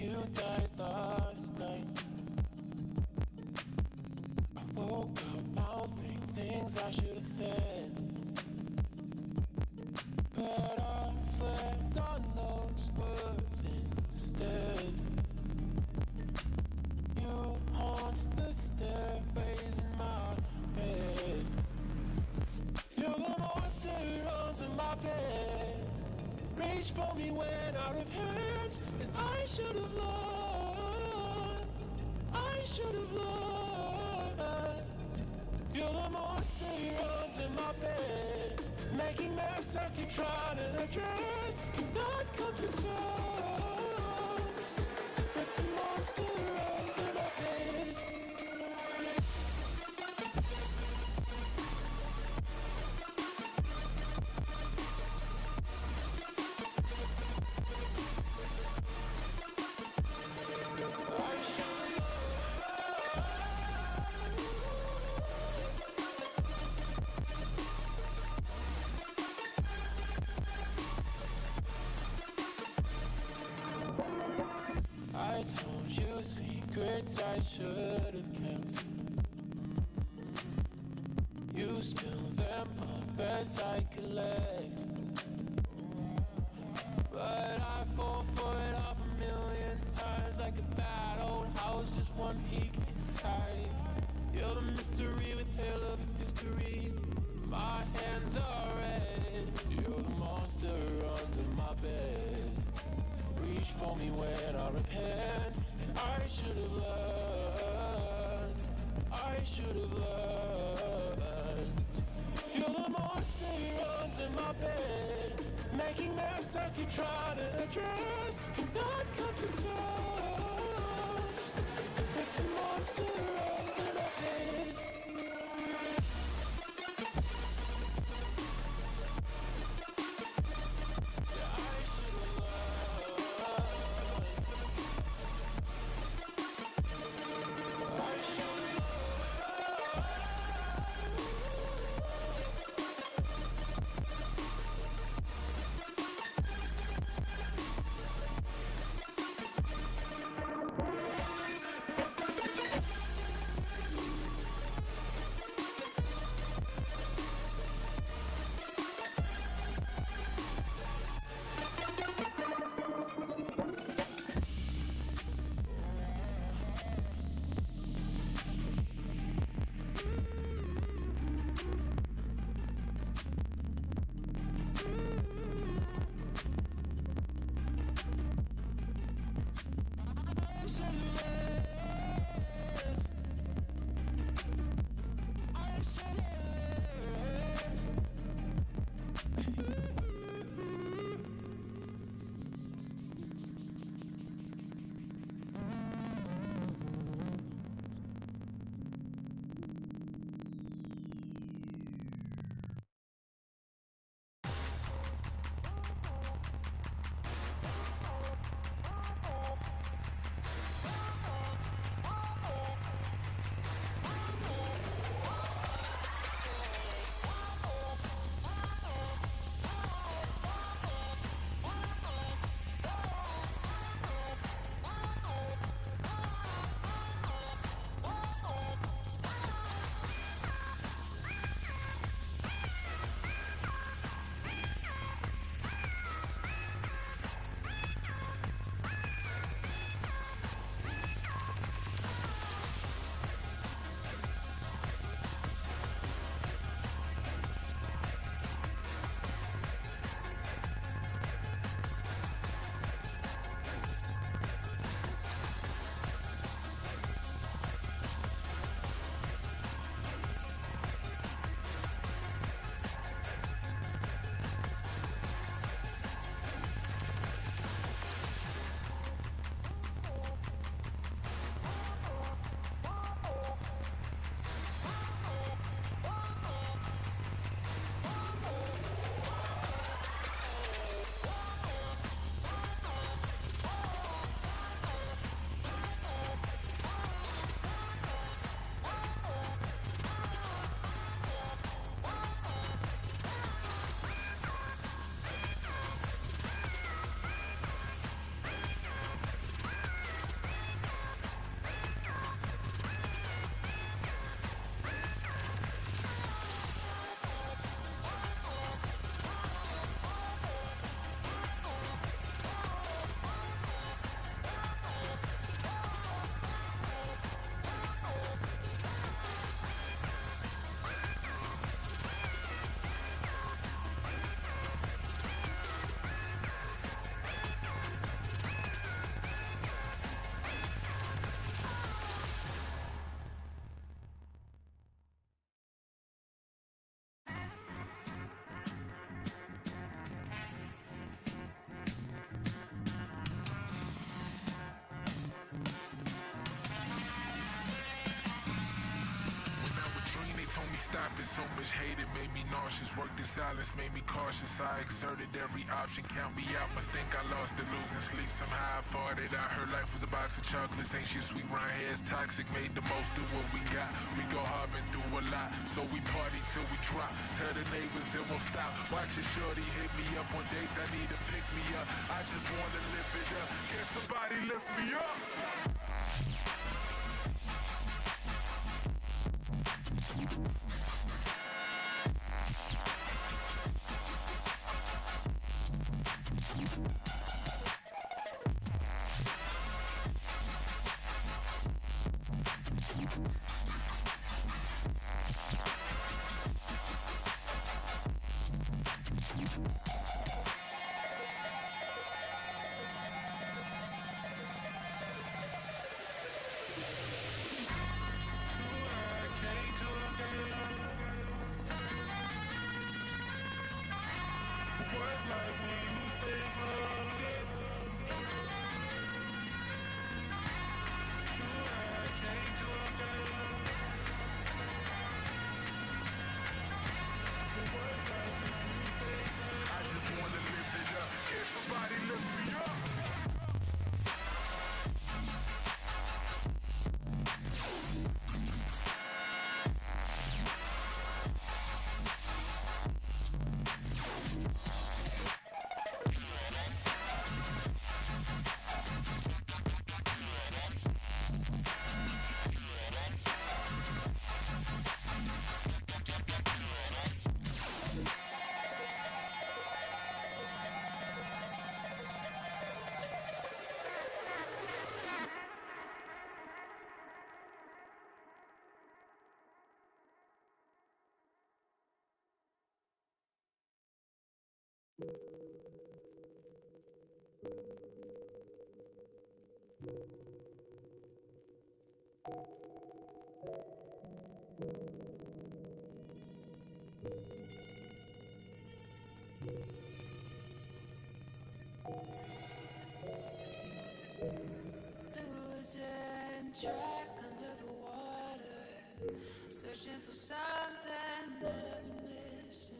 You died last night. I woke up mouthing things I should have said, but I slept on those words instead. You haunt the stairways in my head. You're the monster under my bed. Reach for me when I repent, and I should have learned. I should have learned. You're the monster under my bed, making mess I keep trying to address. Cannot come to terms with the monster under my bed. I told you secrets I should have kept. You spill them up as I collect, but I fall for it off a million times, like a bad old house, just one peek inside. You're the mystery with hell of a history. My hands are red. You're the monster under my bed. Reach for me when I repent, and I should have learned. I should have learned. You're the monster under my bed, making mess I keep trying to address. Cannot come to terms with the monster under my bed. stop it. So much hate, it made me nauseous. Worked in silence, made me cautious. I exerted every option, count me out. Must think I lost the losing sleep. Somehow I farted. I heard life was a box of chocolates. Ain't shit sweet round here, it's toxic. Made the most of what we got. We go hard and through a lot, so we party till we drop. Tell the neighbors it won't stop. Watch your shorty hit me up on dates. I need to pick me up. I just wanna live it up. Can somebody lift me up? Losing track under the water, searching for something that I've been missing.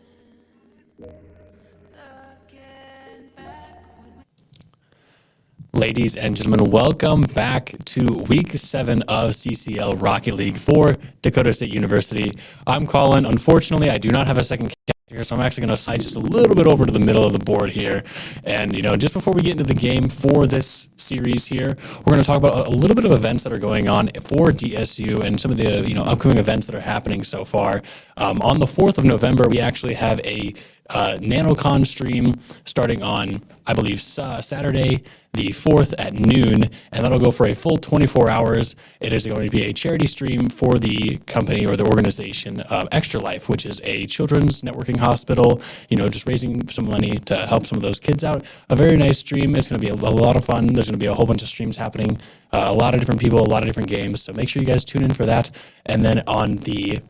Looking back when we Ladies and gentlemen, welcome back to week 7 of CCL Rocket League for Dakota State University. I'm Colin. Unfortunately, I do not have a second character here, so I'm actually going to slide just a little bit over to the middle of the board here. And, just before we get into the game for this series here, we're going to talk about a little bit of events that are going on for DSU and some of the, upcoming events that are happening so far. On the 4th of November, we actually have a NanoCon stream starting on, I believe, Saturday, the 4th at noon, and that'll go for a full 24 hours. It is going to be a charity stream for the company or the organization Extra Life, which is a children's networking hospital, just raising some money to help some of those kids out. A very nice stream. It's going to be a lot of fun. There's going to be a whole bunch of streams happening, a lot of different people, a lot of different games, so make sure you guys tune in for that. And then on the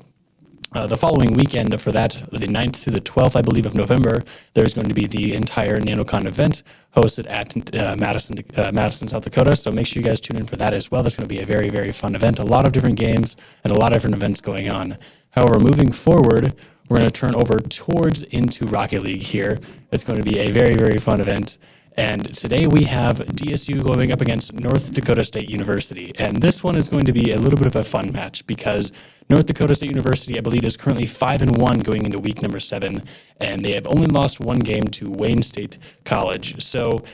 following weekend for that, the 9th through the 12th, I believe, of November, there's going to be the entire NanoCon event hosted at Madison, South Dakota. So make sure you guys tune in for that as well. That's going to be a very, very fun event. A lot of different games and a lot of different events going on. However, moving forward, we're going to turn over towards into Rocket League here. It's going to be a very, very fun event. And today we have DSU going up against North Dakota State University. And this one is going to be a little bit of a fun match because North Dakota State University, I believe, is currently 5-1 going into week number 7. And they have only lost one game to Wayne State College. So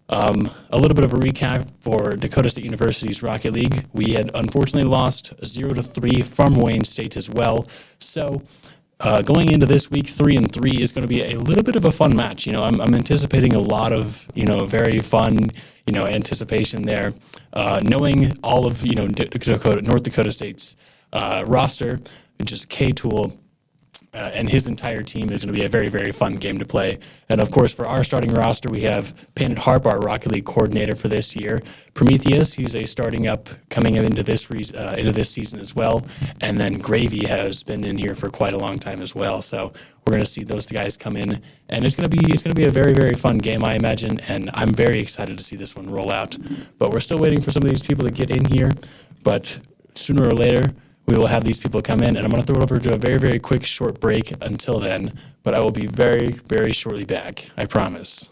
a little bit of a recap for Dakota State University's Rocket League. We had unfortunately lost 0-3 from Wayne State as well. So going into this week 3-3 is going to be a little bit of a fun match. I'm anticipating a lot of, very fun, anticipation there. Knowing all of, North Dakota State's roster, just K-Tool, and his entire team is going to be a very, very fun game to play. And of course, for our starting roster, we have Painted Harp, our Rocket League coordinator for this year. Prometheus, he's a starting up coming into this season as well. And then Gravy has been in here for quite a long time as well. So we're going to see those guys come in, and it's going to be a very, very fun game, I imagine. And I'm very excited to see this one roll out. But we're still waiting for some of these people to get in here. But sooner or later, we will have these people come in, and I'm going to throw it over to a very, very quick short break until then, but I will be very, very shortly back. I promise.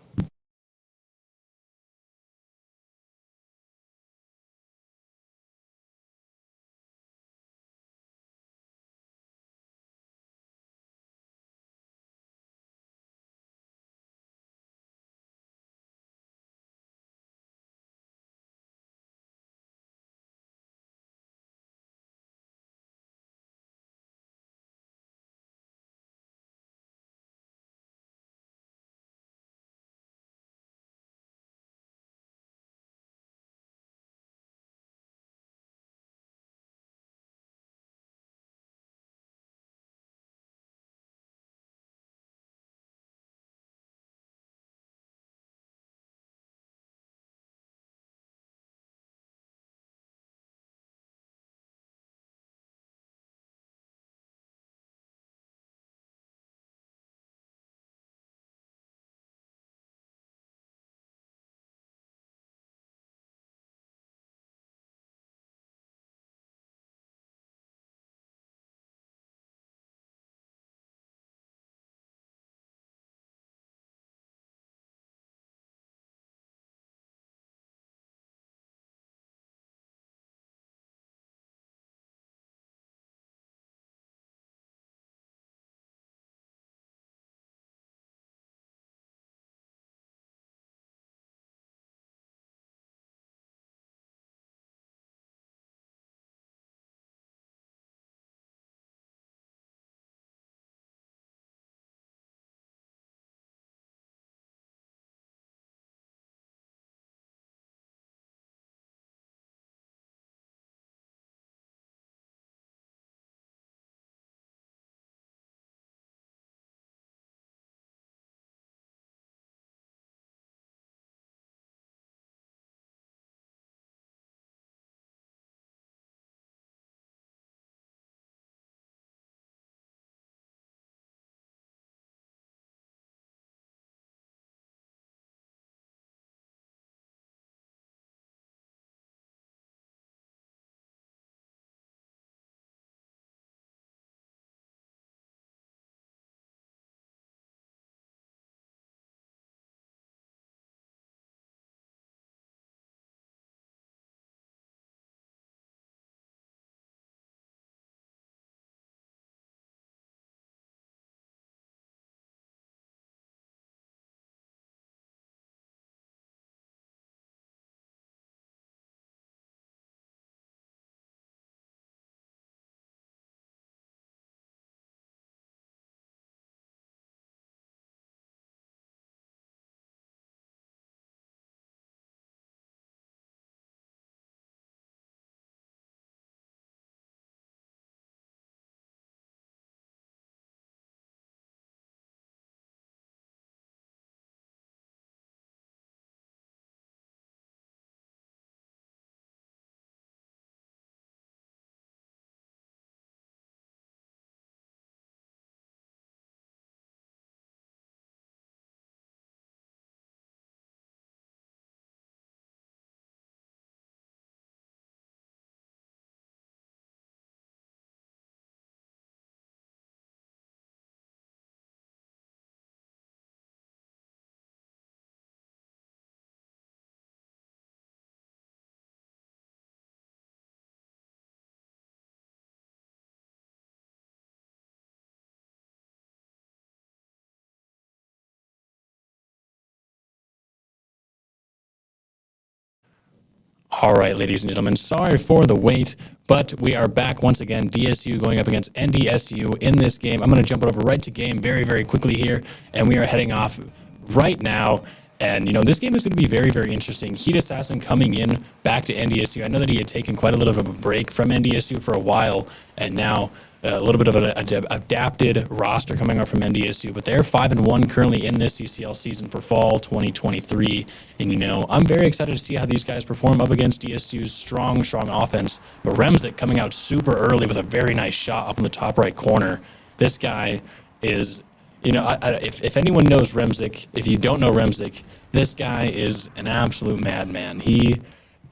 All right, ladies and gentlemen, sorry for the wait, but we are back once again. DSU going up against NDSU in this game. I'm going to jump it over right to game very, very quickly here, and we are heading off right now. And, this game is going to be very, very interesting. Heat Assassin coming in back to NDSU. I know that he had taken quite a little bit of a break from NDSU for a while, and now a little bit of an adapted roster coming out from NDSU, but they're 5-1 currently in this CCL season for fall 2023. And I'm very excited to see how these guys perform up against DSU's strong offense. But Remzik coming out super early with a very nice shot up in the top right corner. This guy is, if anyone knows Remzik, if you don't know Remzik, this guy is an absolute madman. He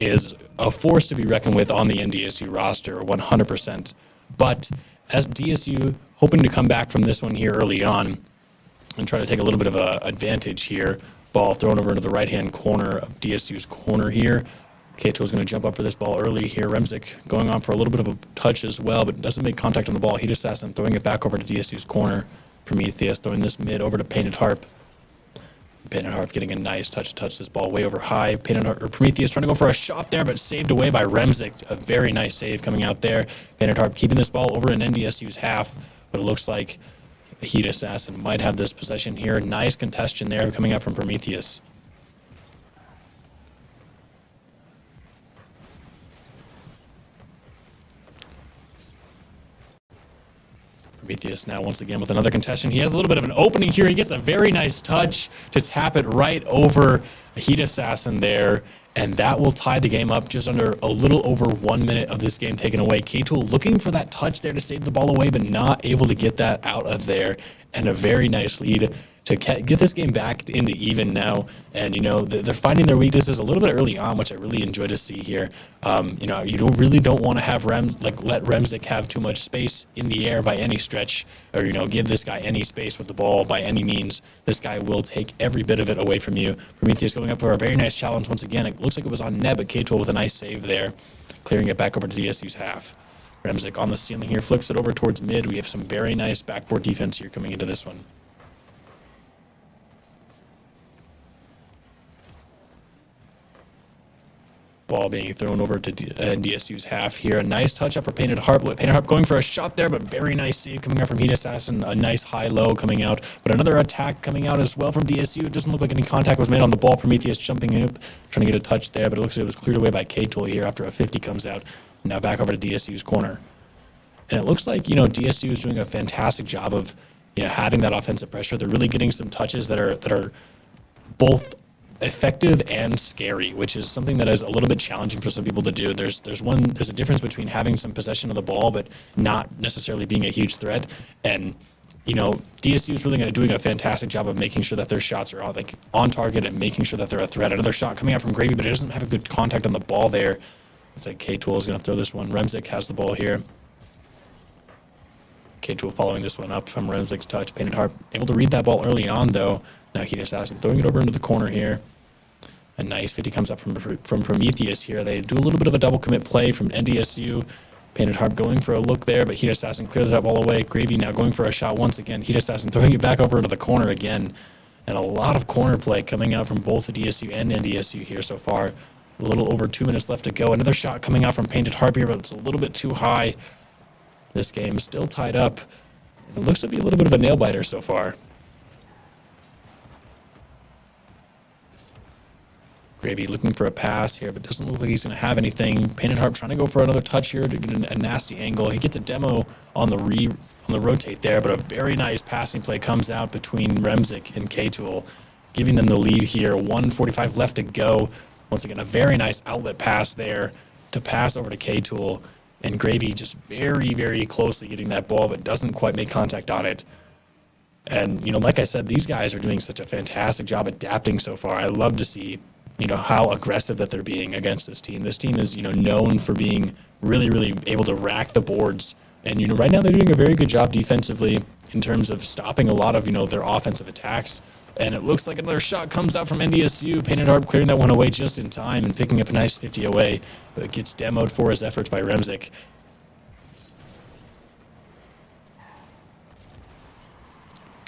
is a force to be reckoned with on the NDSU roster, 100%. But as DSU hoping to come back from this one here early on and try to take a little bit of a advantage here. Ball thrown over into the right-hand corner of DSU's corner here. Kato's going to jump up for this ball early here. Remzik going on for a little bit of a touch as well, but doesn't make contact on the ball. Heat Assassin throwing it back over to DSU's corner. Prometheus throwing this mid over to Painted Harp. Painted Harp getting a nice touch this ball way over high. Prometheus trying to go for a shot there, but saved away by Remzik. A very nice save coming out there. Painted Harp keeping this ball over in NDSU's half, but it looks like Heat Assassin might have this possession here. Nice contestation there coming out from Prometheus. Prometheus now once again with another contestation. He has a little bit of an opening here. He gets a very nice touch to tap it right over Heat Assassin there, and that will tie the game up. Just under a little over 1 minute of this game taken away. K-Tool looking for that touch there to save the ball away, but not able to get that out of there, and a very nice lead to get this game back into even now. And, they're finding their weaknesses a little bit early on, which I really enjoy to see here. You don't want to have let Remzik have too much space in the air by any stretch, or, give this guy any space with the ball by any means. This guy will take every bit of it away from you. Prometheus going up for a very nice challenge once again. It looks like it was on net, but K-Tool with a nice save there, clearing it back over to DSU's half. Remzik on the ceiling here, flicks it over towards mid. We have some very nice backboard defense here coming into this one. Ball being thrown over to NDSU's half here. A nice touch up for Painted Harp. Painted Harp going for a shot there, but very nice save coming out from Heat Assassin. A nice high-low coming out, but another attack coming out as well from DSU. It doesn't look like any contact was made on the ball. Prometheus jumping up, trying to get a touch there, but it looks like it was cleared away by K-Tool here after a 50 comes out. Now back over to DSU's corner. And it looks like, DSU is doing a fantastic job of, having that offensive pressure. They're really getting some touches that are both effective and scary, which is something that is a little bit challenging for some people to do. There's a difference between having some possession of the ball but not necessarily being a huge threat. And DSU is really doing a fantastic job of making sure that their shots are on target and making sure that they're a threat. Another shot coming out from Gravy, but it doesn't have a good contact on the ball there. It's like K-Tool is going to throw this one. Remzik has the ball here. K-Tool following this one up from Remzik's touch. Painted Harp able to read that ball early on, though. Now Heat Assassin throwing it over into the corner here. A nice 50 comes up from Prometheus here. They do a little bit of a double commit play from NDSU. Painted Harp going for a look there, but Heat Assassin clears that ball away. Gravy now going for a shot once again. Heat Assassin throwing it back over into the corner again. And a lot of corner play coming out from both the DSU and NDSU here so far. A little over 2 minutes left to go. Another shot coming out from Painted Harp here, but it's a little bit too high. This game is still tied up. It looks to be a little bit of a nail-biter so far. Gravy looking for a pass here, but doesn't look like he's going to have anything. Painted Harp trying to go for another touch here to get a nasty angle. He gets a demo on the rotate there, but a very nice passing play comes out between Remzik and K-Tool, giving them the lead here. 1:45 left to go. Once again, a very nice outlet pass there to pass over to K-Tool. And Gravy just very, very closely getting that ball, but doesn't quite make contact on it. And, like I said, these guys are doing such a fantastic job adapting so far. I love to see, how aggressive that they're being against this team. This team is, known for being really, really able to rack the boards. And, right now they're doing a very good job defensively in terms of stopping a lot of, their offensive attacks. And it looks like another shot comes out from NDSU. Painted Harp clearing that one away just in time and picking up a nice 50 away. But it gets demoed for his efforts by Remzik.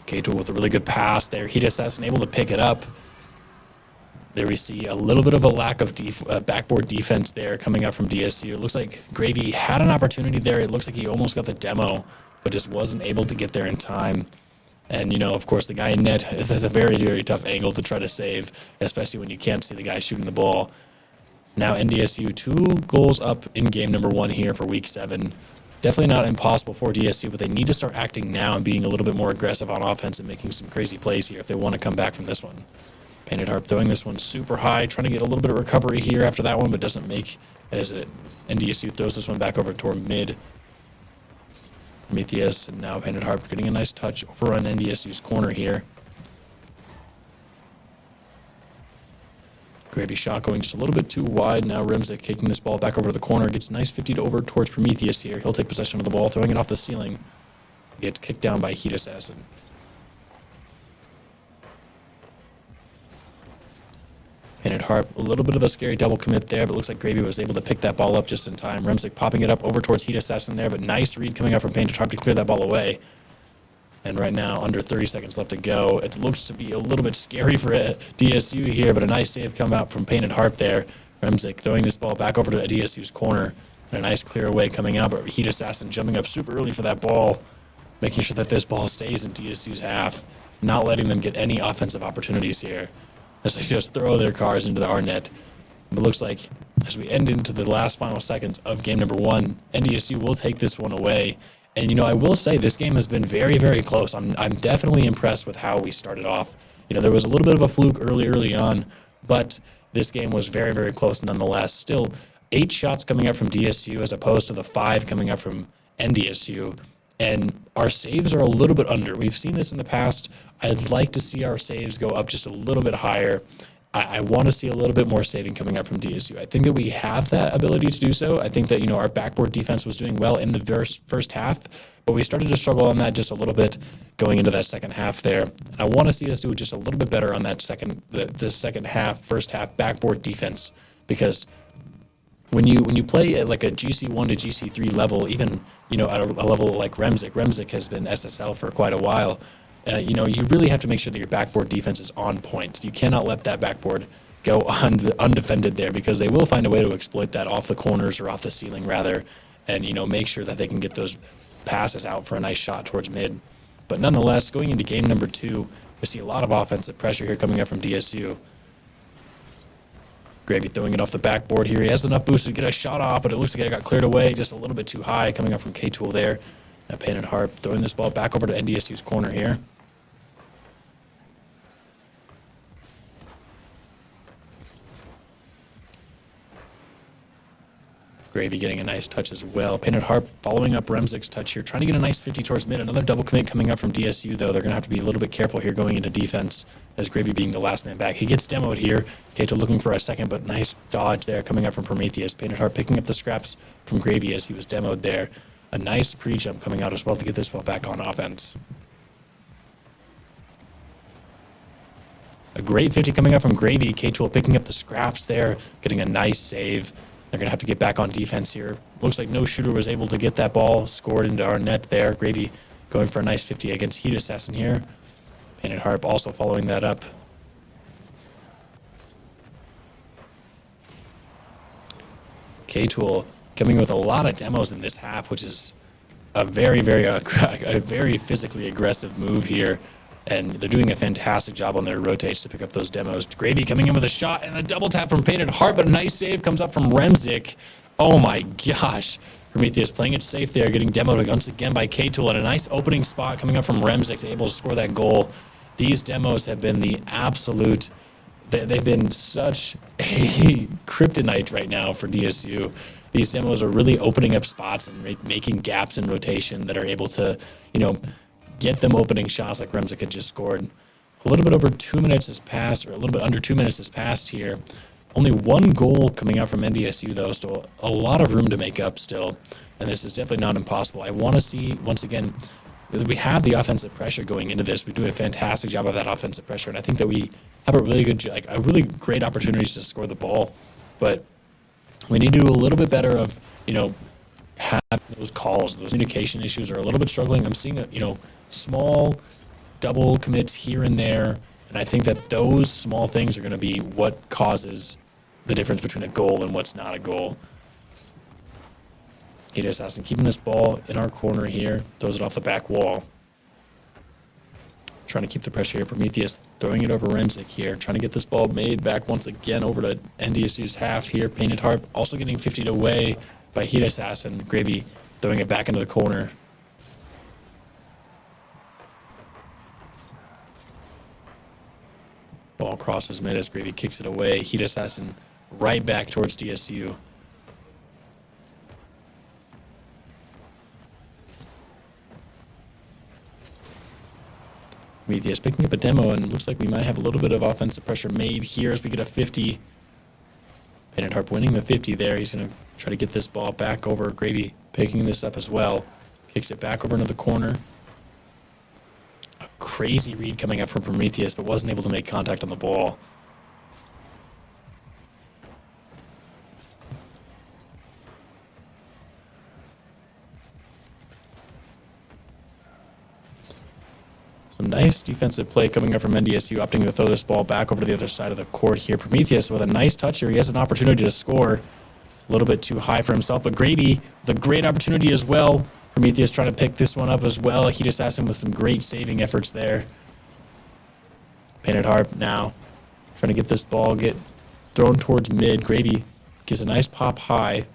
K-Tool with a really good pass there. Heat Assassin able to pick it up. There we see a little bit of a lack of backboard defense there coming out from DSU. It looks like Gravy had an opportunity there. It looks like he almost got the demo, but just wasn't able to get there in time. And, of course, the guy in net has a very, very tough angle to try to save, especially when you can't see the guy shooting the ball. Now NDSU 2 goals up in game number 1 here for week 7. Definitely not impossible for DSU, but they need to start acting now and being a little bit more aggressive on offense and making some crazy plays here if they want to come back from this one. Painted Harp throwing this one super high, trying to get a little bit of recovery here after that one, but doesn't make as it. NDSU throws this one back over toward mid. Prometheus and now Painted Harp getting a nice touch over on NDSU's corner here. Gravy shot going just a little bit too wide. Now Remzik kicking this ball back over to the corner. Gets a nice 50 over towards Prometheus here. He'll take possession of the ball, throwing it off the ceiling. Gets kicked down by Heat Assassin. Painted Harp, a little bit of a scary double commit there, but looks like Gravy was able to pick that ball up just in time. Remzik popping it up over towards Heat Assassin there, but nice read coming out from Painted Harp to clear that ball away. And right now, under 30 seconds left to go. It looks to be a little bit scary for DSU here, but a nice save come out from Painted Harp there. Remzik throwing this ball back over to DSU's corner. And a nice clear away coming out, but Heat Assassin jumping up super early for that ball, making sure that this ball stays in DSU's half, not letting them get any offensive opportunities here, as they just throw their cars into the R net. But it looks like as we end into the last final seconds of game number 1, NDSU will take this one away. And, I will say this game has been very, very close. I'm definitely impressed with how we started off. There was a little bit of a fluke early on, but this game was very, very close nonetheless. Still, 8 shots coming up from DSU as opposed to the 5 coming up from NDSU. And our saves are a little bit under. We've seen this in the past. I'd like to see our saves go up just a little bit higher. I want to see a little bit more saving coming up from DSU. I think that we have that ability to do so. I think that, our backboard defense was doing well in the first half, but we started to struggle on that just a little bit going into that second half there. And I want to see us do just a little bit better on that the second half, first half backboard defense, because when you play at like a GC1 to GC3 level, even, at a level like Remzik has been SSL for quite a while. You really have to make sure that your backboard defense is on point. You cannot let that backboard go undefended there, because they will find a way to exploit that off the corners or off the ceiling rather, and make sure that they can get those passes out for a nice shot towards mid. But nonetheless, going into game number 2, we see a lot of offensive pressure here coming up from DSU. Gravy throwing it off the backboard here. He has enough boost to get a shot off, but it looks like it got cleared away just a little bit too high coming up from K-Tool there. Now Painted Harp throwing this ball back over to NDSU's corner here. Gravy getting a nice touch as well. Painted Harp following up Remzik's touch here, trying to get a nice 50 towards mid. Another double commit coming up from DSU, though. They're going to have to be a little bit careful here going into defense, as Gravy being the last man back. He gets demoed here. Kato looking for a second, but nice dodge there coming up from Prometheus. Painted Harp picking up the scraps from Gravy as he was demoed there. A nice pre-jump coming out as well to get this ball back on offense. A great 50 coming up from Gravy. K-Tool picking up the scraps there, getting a nice save. They're going to have to get back on defense here. Looks like no shooter was able to get that ball scored into our net there. Gravy going for a nice 50 against Heat Assassin here. Painted Harp also following that up. K-Tool coming with a lot of demos in this half, which is a very physically aggressive move here. And they're doing a fantastic job on their rotates to pick up those demos. Gravy coming in with a shot and a double tap from Painted Harp, but a nice save comes up from Remzik. Oh my gosh. Prometheus playing it safe there, getting demoed once again by K-Tool, and a nice opening spot coming up from Remzik, able to score that goal. These demos have been the absolute... They've been such a kryptonite right now for DSU. These demos are really opening up spots and making gaps in rotation that are able to, get them opening shots like Remzik had just scored. A little bit over 2 minutes has passed, or a little bit under 2 minutes has passed here. Only one goal coming out from NDSU, though, so a lot of room to make up still. And this is definitely not impossible. I want to see, once again, that we have the offensive pressure going into this. We do a fantastic job of that offensive pressure, and I think that we have a really good, a really great opportunities to score the ball. But we need to do a little bit better of, have those calls. Those communication issues are a little bit struggling. I'm seeing, small double commits here and there, and I think that those small things are going to be what causes the difference between a goal and what's not a goal. Heat Assassin keeping this ball in our corner here, throws it off the back wall. Trying to keep the pressure here. Prometheus throwing it over Remzik here, trying to get this ball made back once again over to NDSU's half here. Painted Harp also getting 50'd away by Heat Assassin. Gravy throwing it back into the corner. Ball crosses mid as Gravy kicks it away. Heat Assassin right back towards DSU. Prometheus picking up a demo, and looks like we might have a little bit of offensive pressure made here as we get a 50 Painted Harp winning the 50 there. He's going to try to get this ball back over. Gravy picking this up as well. Kicks it back over into the corner. A crazy read coming up from Prometheus, but wasn't able to make contact on the ball. Some nice defensive play coming up from NDSU, opting to throw this ball back over to the other side of the court here. Prometheus with a nice touch here. He has an opportunity to score. A little bit too high for himself, but Gravy with a great opportunity as well. Prometheus trying to pick this one up as well. He just asked him with some great saving efforts there. Painted Harp now trying to get this ball thrown towards mid. Gravy gives a nice pop high.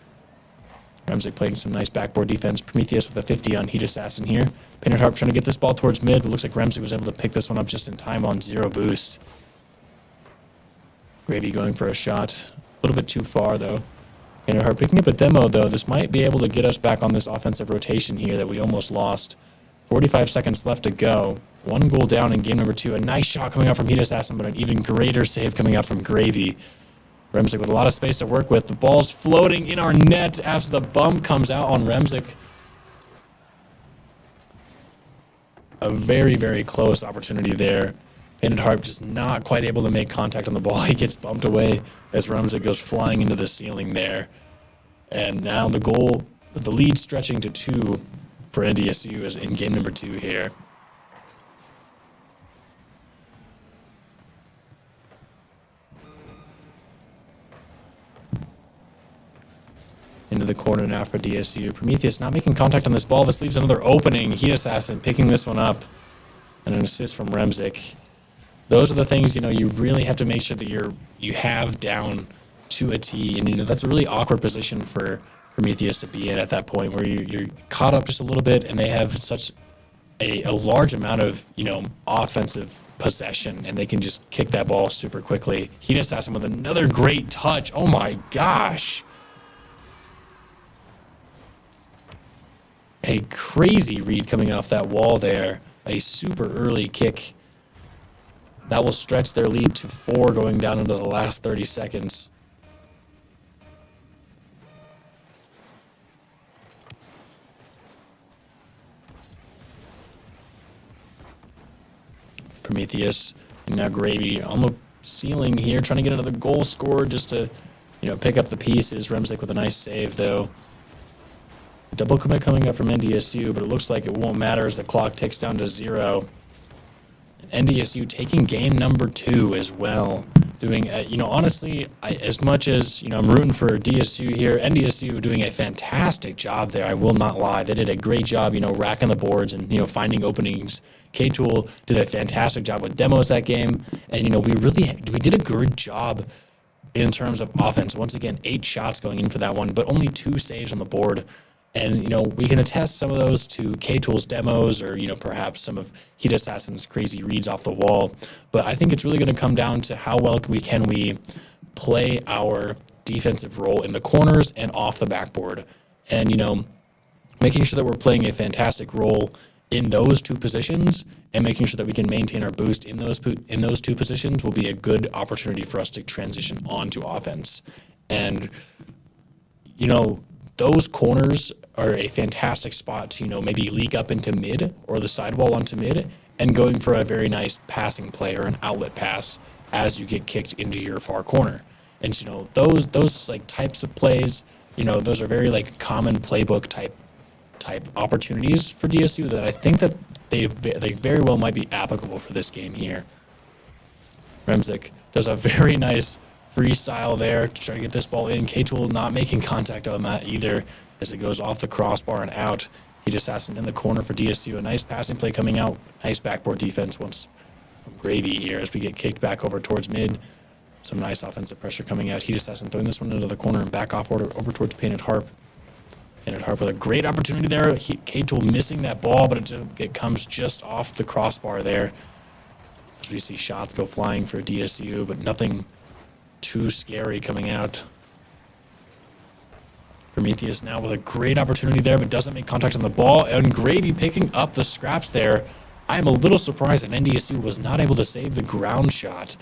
Remzik playing some nice backboard defense. Prometheus with a 50 on Heat Assassin here. Painted Harp trying to get this ball towards mid, but looks like Remzik was able to pick this one up just in time on 0 boost. Gravy going for a shot. A little bit too far, though. Painted Harp picking up a demo, though. This might be able to get us back on this offensive rotation here that we almost lost. 45 seconds left to go. 1 goal down in game number 2. A nice shot coming out from Heat Assassin, but an even greater save coming out from Gravy. Remzik with a lot of space to work with. The ball's floating in our net as the bump comes out on Remzik. A very, very close opportunity there. Painted Harp just not quite able to make contact on the ball. He gets bumped away as Remzik goes flying into the ceiling there. And now the lead stretching to 2 for NDSU is in game number 2 here. Into the corner now for DSU. Prometheus not making contact on this ball. This leaves another opening. Heat Assassin picking this one up. And an assist from Remzik. Those are the things, you really have to make sure that you have down to a T. And, that's a really awkward position for Prometheus to be in at that point where you're caught up just a little bit and they have such a large amount of, offensive possession and they can just kick that ball super quickly. Heat Assassin with another great touch. Oh my gosh. A crazy read coming off that wall there. A super early kick. That will stretch their lead to 4 going down into the last 30 seconds. Prometheus and now Gravy on the ceiling here, trying to get another goal scored just to, pick up the pieces. Remzik with a nice save, though. Double commit coming up from NDSU, but it looks like it won't matter as the clock ticks down to 0. And NDSU taking game number 2 as well. Doing, honestly, as much as, I'm rooting for DSU here, NDSU doing a fantastic job there. I will not lie. They did a great job, racking the boards and, finding openings. K-Tool did a fantastic job with demos that game. And, we did a good job in terms of offense. Once again, 8 shots going in for that one, but only 2 saves on the board. And, we can attest some of those to K-Tool's demos or, perhaps some of Heat Assassin's crazy reads off the wall. But I think it's really going to come down to how well can we play our defensive role in the corners and off the backboard. And, making sure that we're playing a fantastic role in those 2 positions and making sure that we can maintain our boost in those 2 positions will be a good opportunity for us to transition onto offense. And, those corners are a fantastic spot to, maybe leak up into mid or the sidewall onto mid and going for a very nice passing play or an outlet pass as you get kicked into your far corner. And, those like types of plays, those are very like common playbook type opportunities for DSU that I think that they very well might be applicable for this game here. Remzik does a very nice freestyle there to try to get this ball in. K-Tool not making contact on that either as it goes off the crossbar and out. Heat Assassin in the corner for DSU. A nice passing play coming out. Nice backboard defense once from Gravy here as we get kicked back over towards mid. Some nice offensive pressure coming out. Heat Assassin throwing this one into the corner and back off over towards Painted Harp. Painted Harp with a great opportunity there. K-Tool missing that ball, but it comes just off the crossbar there. As we see shots go flying for DSU, but nothing too scary coming out. Prometheus now with a great opportunity there, but doesn't make contact on the ball. And Gravy picking up the scraps there. I'm a little surprised that NDSU was not able to save the ground shot.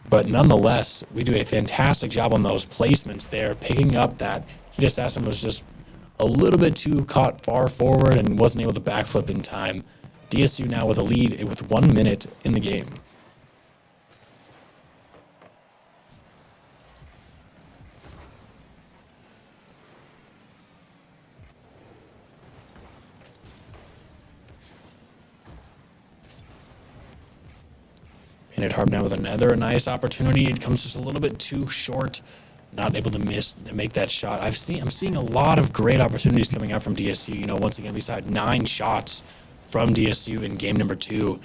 But nonetheless, we do a fantastic job on those placements there, picking up that Heat Assassin was just a little bit too caught far forward and wasn't able to backflip in time. DSU now with a lead with 1 minute in the game. Painted Harp now with another nice opportunity. It comes just a little bit too short. Not able to make that shot. I'm seeing a lot of great opportunities coming out from DSU. You know, once again, we saw 9 shots from DSU in game number 2.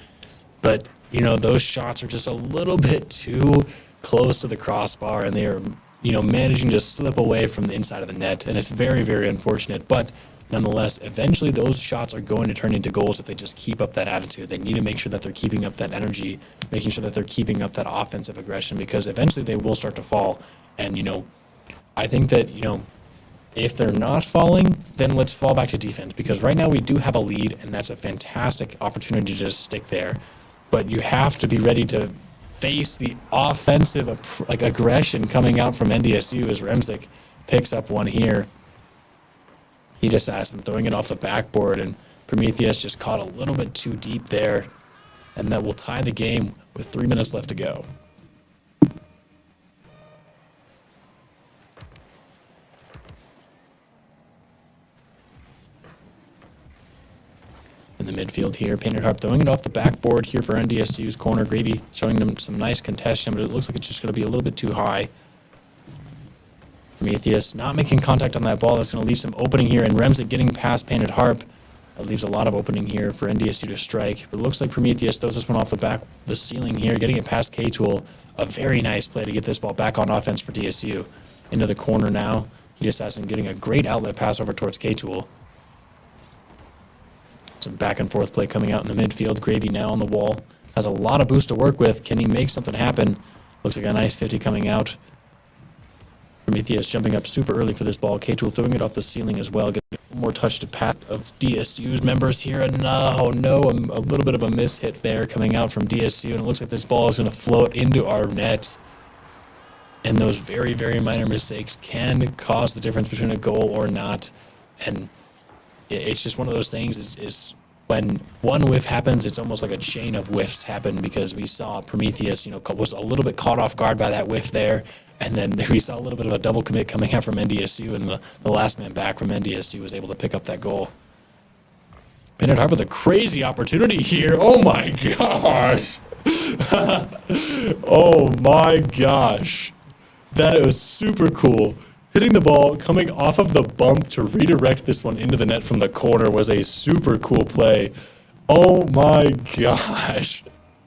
But, you know, those shots are just a little bit too close to the crossbar, and they are, you know, managing to slip away from the inside of the net. And it's very, very unfortunate. But nonetheless, eventually those shots are going to turn into goals if they just keep up that attitude. They need to make sure that they're keeping up that energy, making sure that they're keeping up that offensive aggression, because eventually they will start to fall. And, you know, I think that, you know, if they're not falling, then let's fall back to defense, because right now we do have a lead, and that's a fantastic opportunity to just stick there. But you have to be ready to face the offensive aggression coming out from NDSU as Remzik picks up one here. Heat Assassin throwing it off the backboard, and Prometheus just caught a little bit too deep there, and that will tie the game with 3 minutes left to go. In the midfield here, Painted Harp throwing it off the backboard here for NDSU's corner. Gravy showing them some nice contention, but it looks like it's just going to be a little bit too high. Prometheus not making contact on that ball. That's going to leave some opening here, and Remzik getting past Painted Harp. That leaves a lot of opening here for NDSU to strike. But it looks like Prometheus throws this one off the ceiling here, getting it past K-Tool. A very nice play to get this ball back on offense for DSU. Into the corner now. Heat Assassin getting a great outlet pass over towards K-Tool. Some back and forth play coming out in the midfield. Gravy now on the wall. Has a lot of boost to work with. Can he make something happen? Looks like a nice 50 coming out. Prometheus jumping up super early for this ball. K-Tool throwing it off the ceiling as well. Getting one more touch to pat of DSU's members here. And a little bit of a miss hit there coming out from DSU. And it looks like this ball is going to float into our net. And those very, very minor mistakes can cause the difference between a goal or not. And it's just one of those things is when one whiff happens, it's almost like a chain of whiffs happen, because we saw Prometheus, you know, was a little bit caught off guard by that whiff there. And then we saw a little bit of a double commit coming out from NDSU, and the last man back from NDSU was able to pick up that goal. Painted Harp with a crazy opportunity here. Oh my gosh. Oh my gosh. That was super cool. Hitting the ball, coming off of the bump to redirect this one into the net from the corner was a super cool play. Oh my gosh.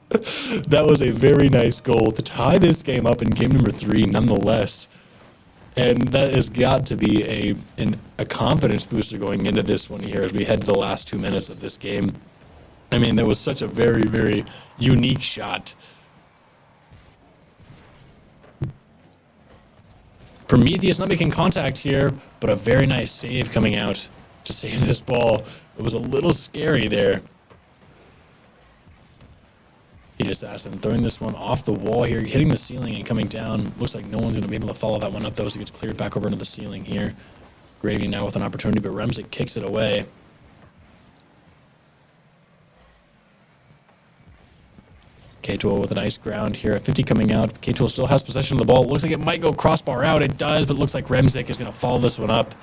That was a very nice goal to tie this game up in game number 3 nonetheless. And that has got to be a confidence booster going into this one here as we head to the last 2 minutes of this game. I mean, that was such a very, very unique shot. Prometheus not making contact here, but a very nice save coming out to save this ball. It was a little scary there. Heat Assassin throwing this one off the wall here, hitting the ceiling and coming down. Looks like no one's going to be able to follow that one up, though, so it gets cleared back over into the ceiling here. Gravy now with an opportunity, but Remzik kicks it away. K-Tool with a nice ground here. A 50 coming out. K-Tool still has possession of the ball. Looks like it might go crossbar out. It does, but it looks like Remzik is going to follow this one up.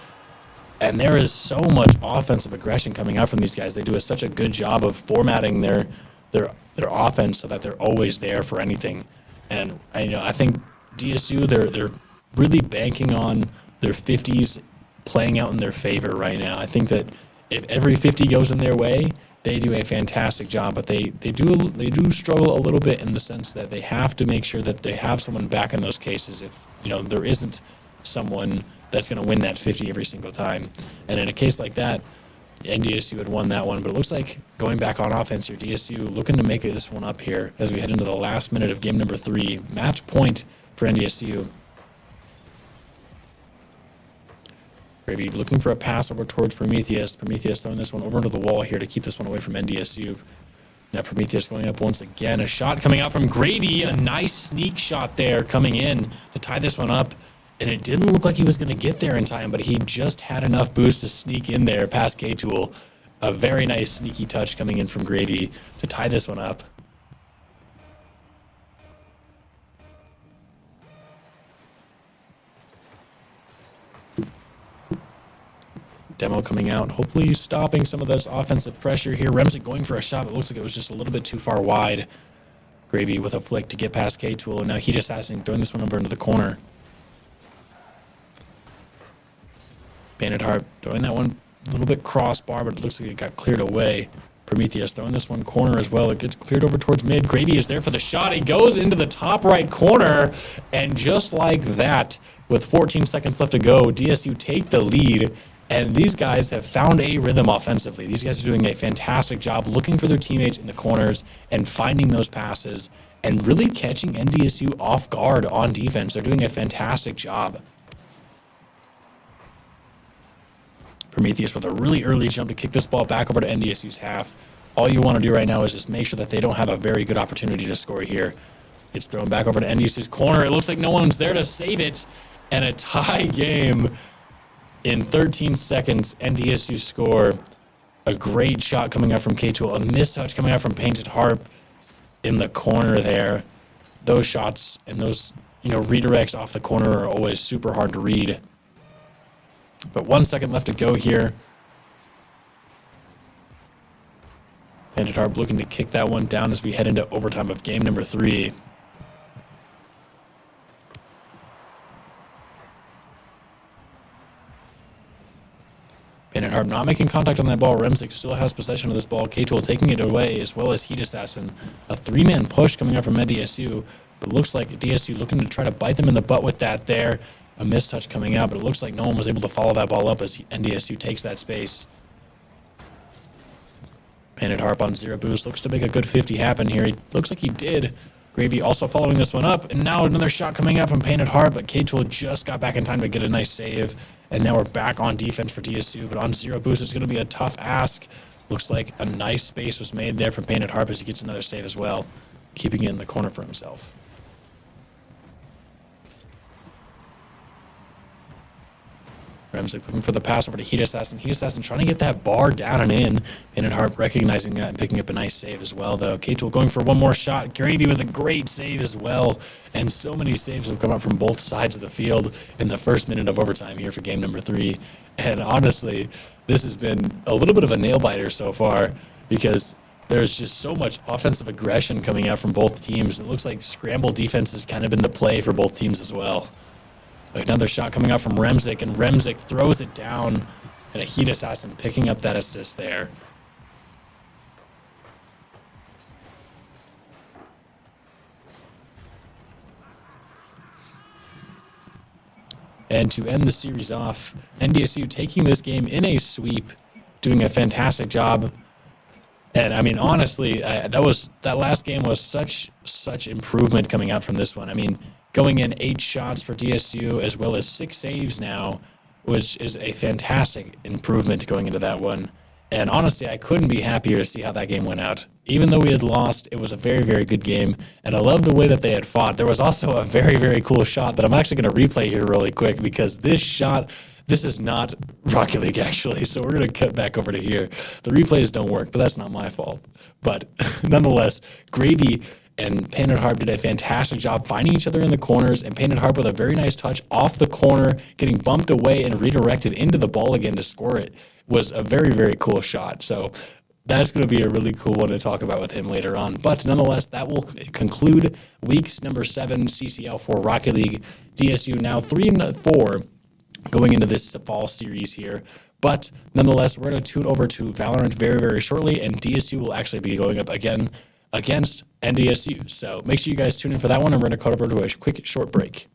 And there is so much offensive aggression coming out from these guys. They do such a good job of formatting their offense so that they're always there for anything. And I think DSU, they're really banking on their 50s playing out in their favor right now. I think that if every 50 goes in their way, they do a fantastic job, but they do struggle a little bit in the sense that they have to make sure that they have someone back in those cases if there isn't someone that's going to win that 50 every single time. And in a case like that, NDSU had won that one, but it looks like going back on offense here, DSU looking to make this one up here as we head into the last minute of game number 3. Match point for NDSU. Gravy looking for a pass over towards Prometheus. Prometheus throwing this one over into the wall here to keep this one away from NDSU. Now Prometheus going up once again. A shot coming out from Gravy. A nice sneak shot there coming in to tie this one up. And it didn't look like he was going to get there in time, but he just had enough boost to sneak in there past K-Tool. A very nice sneaky touch coming in from Gravy to tie this one up. Demo coming out, hopefully stopping some of this offensive pressure here. Remzik going for a shot that looks like it was just a little bit too far wide. Gravy with a flick to get past K-Tool, and now Heat Assassin throwing this one over into the corner. Bandit Harp throwing that one a little bit crossbar, but it looks like it got cleared away. Prometheus throwing this one corner as well. It gets cleared over towards mid. Gravy is there for the shot. He goes into the top right corner, and just like that, with 14 seconds left to go, DSU take the lead. And these guys have found a rhythm offensively. These guys are doing a fantastic job looking for their teammates in the corners and finding those passes and really catching NDSU off guard on defense. They're doing a fantastic job. Prometheus with a really early jump to kick this ball back over to NDSU's half. All you want to do right now is just make sure that they don't have a very good opportunity to score here. It's thrown back over to NDSU's corner. It looks like no one's there to save it. And a tie game. In 13 seconds, NDSU score. A great shot coming out from K-Tool. A mistouch coming out from Painted Harp in the corner there. Those shots and those, redirects off the corner are always super hard to read. But 1 second left to go here. Painted Harp looking to kick that one down as we head into overtime of game number 3. Painted Harp not making contact on that ball. Remzik still has possession of this ball. K-Tool taking it away, as well as Heat Assassin. A 3-man push coming out from NDSU, but looks like DSU looking to try to bite them in the butt with that there. A mistouch coming out, but it looks like no one was able to follow that ball up as NDSU takes that space. Painted Harp on 0 boost. Looks to make a good 50 happen here. He looks like he did. Gravy also following this one up, and now another shot coming out from Painted Harp, but K-Tool just got back in time to get a nice save. And now we're back on defense for DSU, but on 0 boost, it's going to be a tough ask. Looks like a nice space was made there from Painted Harp as he gets another save as well, keeping it in the corner for himself. Remzik looking for the pass over to Heat Assassin. Heat Assassin trying to get that bar down and in. Painted Harp recognizing that and picking up a nice save as well, though. K-Tool going for one more shot. Gravy with a great save as well. And so many saves have come out from both sides of the field in the first minute of overtime here for game number 3. And honestly, this has been a little bit of a nail-biter so far because there's just so much offensive aggression coming out from both teams. It looks like scramble defense has kind of been the play for both teams as well. Another shot coming out from Remzik, and Remzik throws it down, and a Heat Assassin picking up that assist there. And to end the series off, NDSU taking this game in a sweep, doing a fantastic job. And I mean, honestly, that last game was such improvement coming out from this one. I mean, going in 8 shots for DSU as well as 6 saves now, which is a fantastic improvement going into that one. And honestly, I couldn't be happier to see how that game went out. Even though we had lost, it was a very, very good game. And I love the way that they had fought. There was also a very, very cool shot that I'm actually going to replay here really quick because this shot, this is not Rocket League actually. So we're going to cut back over to here. The replays don't work, but that's not my fault. But nonetheless, Gravy and Painted Harp did a fantastic job finding each other in the corners, and Painted Harp with a very nice touch off the corner, getting bumped away and redirected into the ball again to score it was a very, very cool shot. So that's going to be a really cool one to talk about with him later on. But nonetheless, that will conclude weeks number 7 CCL for Rocket League. DSU now 3-4 going into this fall series here. But nonetheless, we're going to tune over to Valorant very, very shortly, and DSU will actually be going up again against NDSU. So make sure you guys tune in for that one, and we're going to cut over to a quick short break.